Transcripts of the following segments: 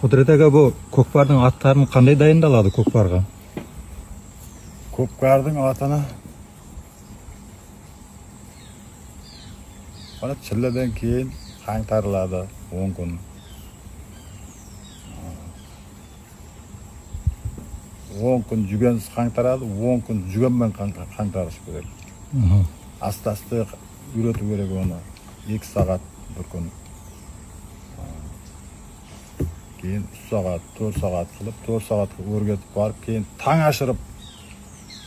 Кудурет ага, bu көкпардың аттарын кандай дайындалады көкпарға? Көкпардың атына бана чилледен кейін қаңтарылады 10 күн. 10 күн жүгенсіз қаңтарады, 10 күн жүгенмен қаңтарыш керек. Асты-асты үйрету керек оны. 2 сағат бір күн. Кейін 3 сағат, 4 сағат қылып, 4 сағатқа өргетіп барып, кейін таң ашырып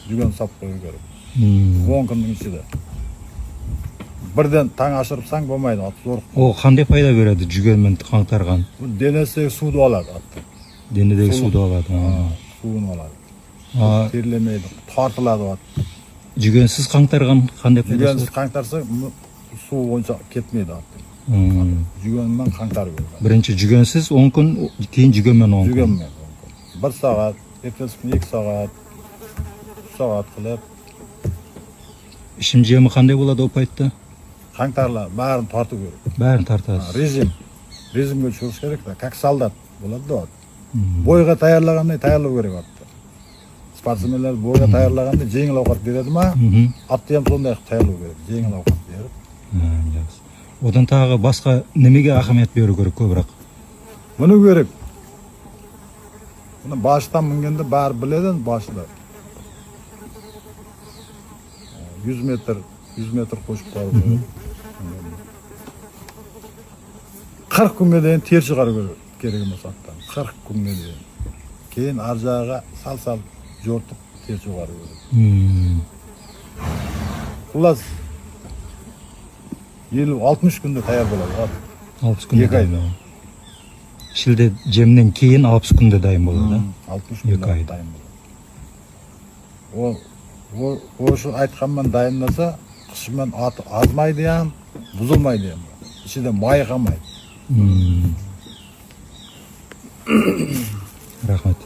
жүген сап қою керек. 10 күннің ішінде. Бірден таң ашырыпсаң болмайды, ат зор. О, қандай пайда береді жүгенмен қаңтарған? Денесіндегі суды алады атты. Денедегі суды алады. Суын алады. Терлемейді, тартылады ат. Жүгенсіз қаңтарған қандай пайдасы? Жүгенсіз қаңтарса су онша кетмейді атты. Жүгенмен қаңтар береді. Бірінші жүгенсіз 10 күн, кейін жүгенмен 10 күн. Жүгенмен 10 күн. 1 сағат, ертесі күн 2 сағат, 3 сағат қылып. Ішім жемі қандай болады опайтты? Қаңтарлар бәрін тарту керек. Бәрін тартасыз. Режимге шығыш керек та, как солдат болады да. Бойға таярлағандай таярлау керек атты. Спортсмендер бойға таярлағандай жеңіл ауқат береді ма? Атты ем сондай таярлау керек. Жеңіл ауқат беріп. Одан тағы басқа немеге ақымет беру керек көбірек? Мұны керек. Мұны башыдан мінгенде бәрі біледі башыда. 100 метр қошып бару керек. 40 күнге дейін тер шығару керек емес аттан. 40 күнге дейін. Кейін ар жағаға сал жортып тер шығару керек. Құлас 50-60 күнде таяр болады. 60 күнде 2 айда. Шілде жемнен кейін 60 күнде дайын болады. 60 күнде дайын болады. Ошы айтқанмен дайындаса, қышымен аты азмайды ям, бұзылмайды ям. Ішінде май қалмайды. Рахмет.